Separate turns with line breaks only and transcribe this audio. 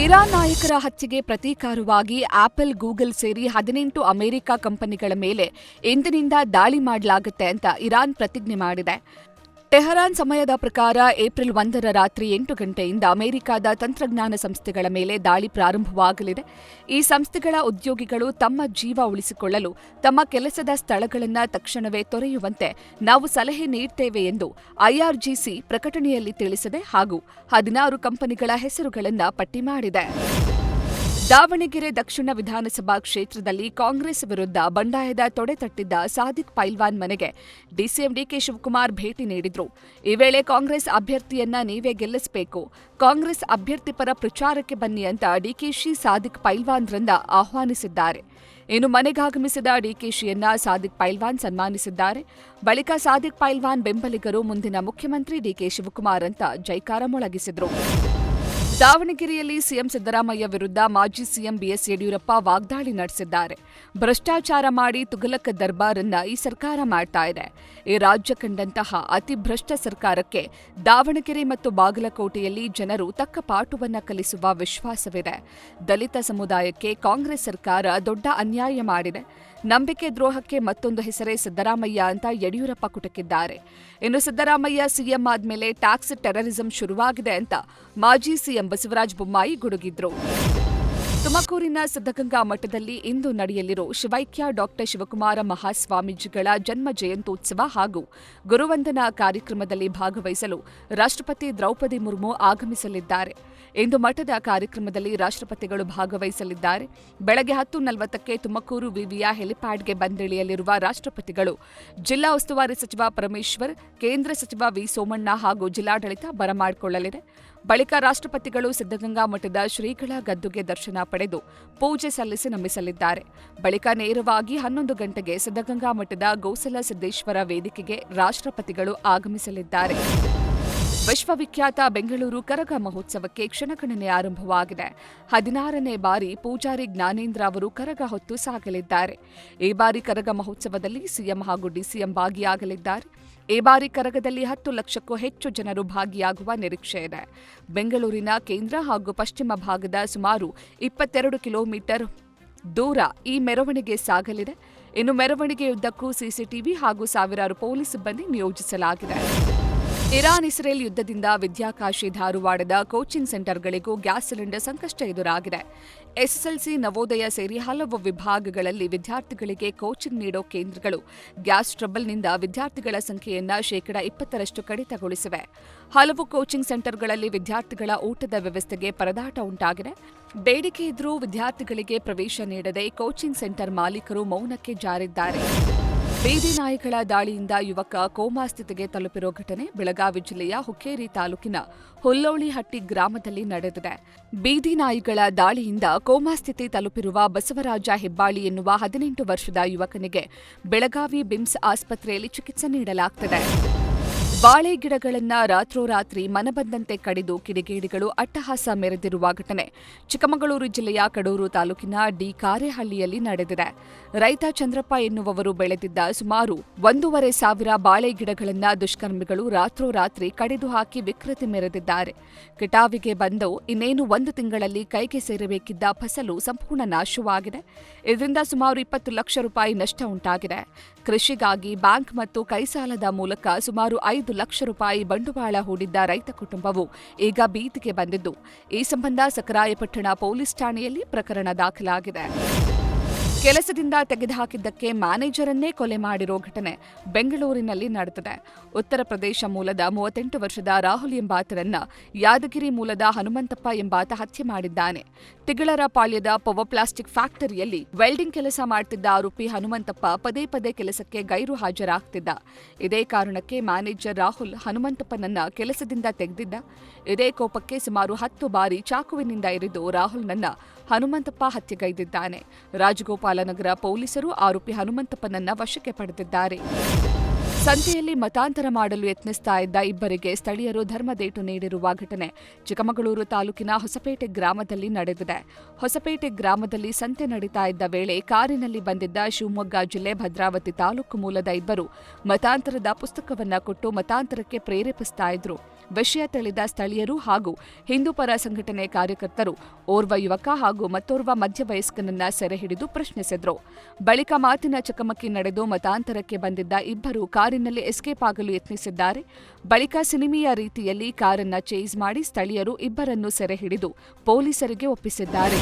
Iran ನಾಯಕರ ಹತ್ಯೆಗೆ ಪ್ರತೀಕಾರವಾಗಿ apple, Google ಸೇರಿ 18 ಅಮೆರಿಕ ಕಂಪನಿಗಳ ಮೇಲೆ ಇಂದಿನಿಂದ ದಾಳಿ ಮಾಡಲಾಗುತ್ತೆ ಅಂತ ಇರಾನ್ ಪ್ರತಿಜ್ಞೆ ಮಾಡಿದೆ. ಟೆಹರಾನ್ ಸಮಯದ ಪ್ರಕಾರ ಏಪ್ರಿಲ್ 1ರ ರಾತ್ರಿ 8 ಗಂಟೆಯಿಂದ ಅಮೆರಿಕದ ತಂತ್ರಜ್ಞಾನ ಸಂಸ್ಥೆಗಳ ಮೇಲೆ ದಾಳಿ ಪ್ರಾರಂಭವಾಗಲಿದೆ. ಈ ಸಂಸ್ಥೆಗಳ ಉದ್ಯೋಗಿಗಳು ತಮ್ಮ ಜೀವ ಉಳಿಸಿಕೊಳ್ಳಲು ತಮ್ಮ ಕೆಲಸದ ಸ್ಥಳಗಳನ್ನು ತಕ್ಷಣವೇ ತೊರೆಯುವಂತೆ ನಾವು ಸಲಹೆ ನೀಡುತ್ತೇವೆ ಎಂದು ಐಆರ್ಜಿಸಿ ಪ್ರಕಟಣೆಯಲ್ಲಿ ತಿಳಿಸಿದೆ ಹಾಗೂ 16 ಕಂಪನಿಗಳ ಹೆಸರುಗಳನ್ನು ಪಟ್ಟಿ ಮಾಡಿದೆ. ದಾವಣಗೆರೆ ದಕ್ಷಿಣ ವಿಧಾನಸಭಾ ಕ್ಷೇತ್ರದಲ್ಲಿ ಕಾಂಗ್ರೆಸ್ ವಿರುದ್ಧ ಬಂಡಾಯದ ತೊಡೆತಟ್ಟಿದ್ದ ಸಾದಿಕ್ ಪೈಲ್ವಾನ್ ಮನೆಗೆ ಡಿಸಿಎಂ ಡಿಕೆ ಶಿವಕುಮಾರ್ ಭೇಟಿ ನೀಡಿದ್ರು. ಈ ವೇಳೆ ಕಾಂಗ್ರೆಸ್ ಅಭ್ಯರ್ಥಿಯನ್ನ ನೀವೇ ಗೆಲ್ಲಿಸಬೇಕು, ಕಾಂಗ್ರೆಸ್ ಅಭ್ಯರ್ಥಿ ಪರ ಪ್ರಚಾರಕ್ಕೆ ಬನ್ನಿ ಅಂತ ಡಿಕೆಶಿ ಸಾದಿಕ್ ಪೈಲ್ವಾನ್ರನ್ನ ಆಹ್ವಾನಿಸಿದ್ದಾರೆ. ಇನ್ನು ಮನೆಗಾಗಮಿಸಿದ ಡಿಕೆಶಿಯನ್ನ ಸಾದಿಕ್ ಪೈಲ್ವಾನ್ ಸನ್ಮಾನಿಸಿದ್ದಾರೆ. ಬಳಿಕ ಸಾದಿಕ್ ಪೈಲ್ವಾನ್ ಬೆಂಬಲಿಗರು ಮುಂದಿನ ಮುಖ್ಯಮಂತ್ರಿ ಡಿಕೆ ಶಿವಕುಮಾರ್ ಅಂತ ಜೈಕಾರ ಮೊಳಗಿಸಿದ್ರು. ದಾವಣಗೆರೆಯಲ್ಲಿ ಸಿಎಂ ಸಿದ್ದರಾಮಯ್ಯ ವಿರುದ್ಧ ಮಾಜಿ ಸಿಎಂ ಬಿಎಸ್ ಯಡಿಯೂರಪ್ಪ ವಾಗ್ದಾಳಿ ನಡೆಸಿದ್ದಾರೆ. ಭ್ರಷ್ಟಾಚಾರ ಮಾಡಿ ತುಘಲಕ್ ದರ್ಬಾರನ್ನ ಈ ಸರ್ಕಾರ ಮಾಡ್ತಾ ಇದೆ. ಈ ರಾಜ್ಯ ಕಂಡಂತಹ ಅತಿ ಭ್ರಷ್ಟ ಸರ್ಕಾರಕ್ಕೆ ದಾವಣಗೆರೆ ಮತ್ತು ಬಾಗಲಕೋಟೆಯಲ್ಲಿ ಜನರು ತಕ್ಕ ಪಾಠವನ್ನ ಕಲಿಸುವ ವಿಶ್ವಾಸವಿದೆ. ದಲಿತ ಸಮುದಾಯಕ್ಕೆ ಕಾಂಗ್ರೆಸ್ ಸರ್ಕಾರ ದೊಡ್ಡ ಅನ್ಯಾಯ ಮಾಡಿದೆ. ನಂಬಿಕೆ ದ್ರೋಹಕ್ಕೆ ಮತ್ತೊಂದು ಹೆಸರೇ ಸಿದ್ದರಾಮಯ್ಯ ಅಂತ ಯಡಿಯೂರಪ್ಪ ಕುಟುಕಿದ್ದಾರೆ. ಇನ್ನು ಸಿದ್ದರಾಮಯ್ಯ ಸಿಎಂ ಆದ್ಮೇಲೆ ಟ್ಯಾಕ್ಸ್ ಟೆರರಿಸಂ ಶುರುವಾಗಿದೆ ಅಂತ ಮಾಜಿ ಸಿಎಂ ಬಸವರಾಜ ಬೊಮ್ಮಾಯಿ ಗುಡುಗಿದ್ರು. ತುಮಕೂರಿನ ಸಿದ್ಧಗಂಗಾ ಮಠದಲ್ಲಿ ಇಂದು ನಡೆಯಲಿರೋ ಶಿವೈಕ್ಯ ಡಾಕ್ಟರ್ ಶಿವಕುಮಾರ ಮಹಾಸ್ವಾಮೀಜಿಗಳ ಜನ್ಮ ಜಯಂತ್ಯೋತ್ಸವ ಹಾಗೂ ಗುರುವಂದನಾ ಕಾರ್ಯಕ್ರಮದಲ್ಲಿ ಭಾಗವಹಿಸಲು ರಾಷ್ಟ್ರಪತಿ ದ್ರೌಪದಿ ಮುರ್ಮು ಆಗಮಿಸಲಿದ್ದಾರೆ. ಇಂದು ಮಠದ ಕಾರ್ಯಕ್ರಮದಲ್ಲಿ ರಾಷ್ಟ್ರಪತಿಗಳು ಭಾಗವಹಿಸಲಿದ್ದಾರೆ. ಬೆಳಗ್ಗೆ 10:40ಕ್ಕೆ ತುಮಕೂರು ವಿವಿಯ ಹೆಲಿಪ್ಯಾಡ್ಗೆ ಬಂದಿಳಿಯಲಿರುವ ರಾಷ್ಟ್ರಪತಿಗಳು ಜಿಲ್ಲಾ ಉಸ್ತುವಾರಿ ಸಚಿವ ಪರಮೇಶ್ವರ್, ಕೇಂದ್ರ ಸಚಿವ ವಿ ಸೋಮಣ್ಣ ಹಾಗೂ ಜಿಲ್ಲಾಡಳಿತ ಬರಮಾಡಿಕೊಳ್ಳಲಿದೆ. ಬಳಿಕ ರಾಷ್ಟ್ರಪತಿಗಳು ಸಿದ್ಧಗಂಗಾ ಮಠದ ಶ್ರೀಗಳ ಗದ್ದುಗೆ ದರ್ಶನ ಪಡೆದು ಪೂಜೆ ಸಲ್ಲಿಸಿ ನಮಿಸಲಿದ್ದಾರೆ. ಬಳಿಕ ನೇರವಾಗಿ 11 ಗಂಟೆಗೆ ಸಿದ್ಧಗಂಗಾ ಮಠದ ಗೋಸಲ ಸಿದ್ದೇಶ್ವರ ವೇದಿಕೆಗೆ ರಾಷ್ಟ್ರಪತಿಗಳು ಆಗಮಿಸಲಿದ್ದಾರೆ. ವಿಶ್ವವಿಖ್ಯಾತ ಬೆಂಗಳೂರು ಕರಗ ಮಹೋತ್ಸವಕ್ಕೆ ಕ್ಷಣಗಣನೆ ಆರಂಭವಾಗಿದೆ. 16ನೇ ಬಾರಿ ಪೂಜಾರಿ ಜ್ಞಾನೇಂದ್ರ ಅವರು ಕರಗ ಹೊತ್ತು ಸಾಗಲಿದ್ದಾರೆ. ಈ ಬಾರಿ ಕರಗ ಮಹೋತ್ಸವದಲ್ಲಿ ಸಿಎಂ ಹಾಗೂ ಡಿಸಿಎಂ ಭಾಗಿಯಾಗಲಿದ್ದಾರೆ. ಈ ಬಾರಿ ಕರಗದಲ್ಲಿ 10 ಲಕ್ಷಕ್ಕೂ ಹೆಚ್ಚು ಜನರು ಭಾಗಿಯಾಗುವ ನಿರೀಕ್ಷೆ ಇದೆ. ಬೆಂಗಳೂರಿನ ಕೇಂದ್ರ ಹಾಗೂ ಪಶ್ಚಿಮ ಭಾಗದ ಸುಮಾರು 22 ಕಿಲೋಮೀಟರ್ ದೂರ ಈ ಮೆರವಣಿಗೆ ಸಾಗಲಿದೆ. ಇನ್ನು ಮೆರವಣಿಗೆಯುದ್ದಕ್ಕೂ ಸಿಸಿಟಿವಿ ಹಾಗೂ ಸಾವಿರಾರು ಪೊಲೀಸ್ ಸಿಬ್ಬಂದಿ ನಿಯೋಜಿಸಲಾಗಿದೆ. ಇರಾನ್ ಇಸ್ರೇಲ್ ಯುದ್ಧದಿಂದ ವಿದ್ಯಾಕಾಶಿ ಧಾರವಾಡದ ಕೋಚಿಂಗ್ ಸೆಂಟರ್ಗಳಿಗೂ ಗ್ಯಾಸ್ ಸಿಲಿಂಡರ್ ಸಂಕಷ್ಟ ಎದುರಾಗಿದೆ. ಎಸ್ಎಸ್ಎಲ್ಸಿ, ನವೋದಯ ಸೇರಿ ಹಲವು ವಿಭಾಗಗಳಲ್ಲಿ ವಿದ್ಯಾರ್ಥಿಗಳಿಗೆ ಕೋಚಿಂಗ್ ನೀಡೋ ಕೇಂದ್ರಗಳು ಗ್ಯಾಸ್ ಟ್ರಬಲ್ನಿಂದ ವಿದ್ಯಾರ್ಥಿಗಳ ಸಂಖ್ಯೆಯನ್ನು 20% ಕಡಿತಗೊಳಿಸಿವೆ. ಹಲವು ಕೋಚಿಂಗ್ ಸೆಂಟರ್ಗಳಲ್ಲಿ ವಿದ್ಯಾರ್ಥಿಗಳ ಊಟದ ವ್ಯವಸ್ಥೆಗೆ ಪರದಾಟ ಉಂಟಾಗಿದೆ. ಬೇಡಿಕೆ ಇದ್ರೂ ವಿದ್ಯಾರ್ಥಿಗಳಿಗೆ ಪ್ರವೇಶ ನೀಡದೆ ಕೋಚಿಂಗ್ ಸೆಂಟರ್ ಮಾಲೀಕರು ಮೌನಕ್ಕೆ ಜಾರಿದ್ದಾರೆ. ಬೀದಿ ನಾಯಿಗಳ ದಾಳಿಯಿಂದ ಯುವಕ ಕೋಮಾ ಸ್ಥಿತಿಗೆ ತಲುಪಿರೋ ಘಟನೆ ಬೆಳಗಾವಿ ಜಿಲ್ಲೆಯ ಹುಕ್ಕೇರಿ ತಾಲೂಕಿನ ಹುಲ್ಲೋಳಿಹಟ್ಟಿ ಗ್ರಾಮದಲ್ಲಿ ನಡೆದಿದೆ. ಬೀದಿ ನಾಯಿಗಳ ದಾಳಿಯಿಂದ ಕೋಮಾ ಸ್ಥಿತಿ ತಲುಪಿರುವ ಬಸವರಾಜ ಹೆಬ್ಬಾಳಿ ಎನ್ನುವ 18 ವರ್ಷದ ಯುವಕನಿಗೆ ಬೆಳಗಾವಿ ಬಿಮ್ಸ್ ಆಸ್ಪತ್ರೆಯಲ್ಲಿ ಚಿಕಿತ್ಸೆ ನೀಡಲಾಗುತ್ತಿದೆ. ಬಾಳೆ ಗಿಡಗಳನ್ನು ರಾತ್ರೋರಾತ್ರಿ ಮನಬಂದಂತೆ ಕಡಿದು ಕಿಡಿಗೇಡಿಗಳು ಅಟ್ಟಹಾಸ ಮೆರೆದಿರುವ ಘಟನೆ ಚಿಕ್ಕಮಗಳೂರು ಜಿಲ್ಲೆಯ ಕಡೂರು ತಾಲೂಕಿನ ಡಿ ಕಾರೆಹಳ್ಳಿಯಲ್ಲಿ ನಡೆದಿದೆ. ರೈತ ಚಂದ್ರಪ್ಪ ಎನ್ನುವವರು ಬೆಳೆದಿದ್ದ ಸುಮಾರು 1,500 ಬಾಳೆ ಗಿಡಗಳನ್ನು ದುಷ್ಕರ್ಮಿಗಳು ರಾತ್ರೋರಾತ್ರಿ ಕಡಿದು ಹಾಕಿ ವಿಕೃತಿ ಮೆರೆದಿದ್ದಾರೆ. ಕಿಟಾವಿಗೆ ಬಂದು ಇನ್ನೇನು 1 ತಿಂಗಳಲ್ಲಿ ಕೈಗೆ ಸೇರಬೇಕಿದ್ದ ಫಸಲು ಸಂಪೂರ್ಣ ನಾಶವಾಗಿದೆ. ಇದರಿಂದ ಸುಮಾರು 20 ಲಕ್ಷ ರೂಪಾಯಿ ನಷ್ಟ ಉಂಟಾಗಿದೆ. ಕೃಷಿಗಾಗಿ ಬ್ಯಾಂಕ್ ಮತ್ತು ಕೈಸಾಲದ ಮೂಲಕ ಸುಮಾರು 5 ಲಕ್ಷ ರೂಪಾಯಿ ಬಂಡವಾಳ ಹೂಡಿದ್ದ ರೈತ ಕುಟುಂಬವು ಈಗ ಬೀದಿಗೆ ಬಂದಿದ್ದು, ಈ ಸಂಬಂಧ ಸಕರಾಯಪಟ್ಟಣ ಪೊಲೀಸ್ ಠಾಣೆಯಲ್ಲಿ ಪ್ರಕರಣ ದಾಖಲಾಗಿದೆ. ಕೆಲಸದಿಂದ ತೆಗೆದುಹಾಕಿದ್ದಕ್ಕೆ ಮ್ಯಾನೇಜರನ್ನೇ ಕೊಲೆ ಮಾಡಿರೋ ಘಟನೆ ಬೆಂಗಳೂರಿನಲ್ಲಿ ನಡೆದಿದೆ. ಉತ್ತರ ಪ್ರದೇಶ ಮೂಲದ 38 ವರ್ಷದ ರಾಹುಲ್ ಎಂಬಾತರನ್ನ ಯಾದಗಿರಿ ಮೂಲದ ಹನುಮಂತಪ್ಪ ಎಂಬಾತ ಹತ್ಯೆ ಮಾಡಿದ್ದಾನೆ. ತಿಗಳರ ಪಾಳ್ಯದ ಪವರ್ ಪ್ಲಾಸ್ಟಿಕ್ ಫ್ಯಾಕ್ಟರಿಯಲ್ಲಿ ವೆಲ್ಡಿಂಗ್ ಕೆಲಸ ಮಾಡುತ್ತಿದ್ದ ಆರೋಪಿ ಹನುಮಂತಪ್ಪ ಪದೇ ಪದೇ ಕೆಲಸಕ್ಕೆ ಗೈರು ಹಾಜರಾಗ್ತಿದ್ದ. ಇದೇ ಕಾರಣಕ್ಕೆ ಮ್ಯಾನೇಜರ್ ರಾಹುಲ್ ಹನುಮಂತಪ್ಪನನ್ನ ಕೆಲಸದಿಂದ ತೆಗೆದಿದ್ದ. ಇದೇ ಕೋಪಕ್ಕೆ ಸುಮಾರು 10 ಬಾರಿ ಚಾಕುವಿನಿಂದ ಇರಿದು ರಾಹುಲ್ನನ್ನ ಹನುಮಂತಪ್ಪ ಹತ್ಯೆಗೈದಿದ್ದಾನೆ. ರಾಜಗೋಪಾಲನಗರ ಪೊಲೀಸರು ಆರೋಪಿ ಹನುಮಂತಪ್ಪನನ್ನ ವಶಕ್ಕೆ ಪಡೆದಿದ್ದಾರೆ. ಸಂತೆಯಲ್ಲಿ ಮತಾಂತರ ಮಾಡಲು ಯತ್ನಿಸ್ತಾ ಇದ್ದ ಇಬ್ಬರಿಗೆ ಸ್ಥಳೀಯರು ಧರ್ಮದೇಟು ನೀಡಿರುವ ಘಟನೆ ಚಿಕ್ಕಮಗಳೂರು ತಾಲೂಕಿನ ಹೊಸಪೇಟೆ ಗ್ರಾಮದಲ್ಲಿ ನಡೆದಿದೆ. ಹೊಸಪೇಟೆ ಗ್ರಾಮದಲ್ಲಿ ಸಂತೆ ನಡೀತಾ ಇದ್ದ ವೇಳೆ ಕಾರಿನಲ್ಲಿ ಬಂದಿದ್ದ ಶಿವಮೊಗ್ಗ ಜಿಲ್ಲೆ ಭದ್ರಾವತಿ ತಾಲೂಕು ಮೂಲದ ಇಬ್ಬರು ಮತಾಂತರದ ಪುಸ್ತಕವನ್ನ ಕೊಟ್ಟು ಮತಾಂತರಕ್ಕೆ ಪ್ರೇರೇಪಿಸ್ತಾ ಇದ್ರು. ವಿಷಯ ತಿಳಿದ ಸ್ಥಳೀಯರು ಹಾಗೂ ಹಿಂದೂ ಪರ ಸಂಘಟನೆ ಕಾರ್ಯಕರ್ತರು ಓರ್ವ ಯುವಕ ಹಾಗೂ ಮತ್ತೋರ್ವ ಮಧ್ಯವಯಸ್ಕನನ್ನ ಸೆರೆ ಹಿಡಿದು ಪ್ರಶ್ನಿಸಿದ್ರು. ಬಳಿಕ ಮಾತಿನ ಚಕಮಕಿ ನಡೆದು ಮತಾಂತರಕ್ಕೆ ಬಂದಿದ್ದ ಇಬ್ಬರು ಕಾರಿನಲ್ಲಿ ಎಸ್ಕೇಪ್ ಆಗಲು ಯತ್ನಿಸಿದ್ದಾರೆ. ಬಳಿಕ ಸಿನಿಮೀಯ ರೀತಿಯಲ್ಲಿ ಕಾರನ್ನ ಚೇಸ್ ಮಾಡಿ ಸ್ಥಳೀಯರು ಇಬ್ಬರನ್ನು ಸೆರೆ ಹಿಡಿದು ಪೊಲೀಸರಿಗೆ ಒಪ್ಪಿಸಿದ್ದಾರೆ.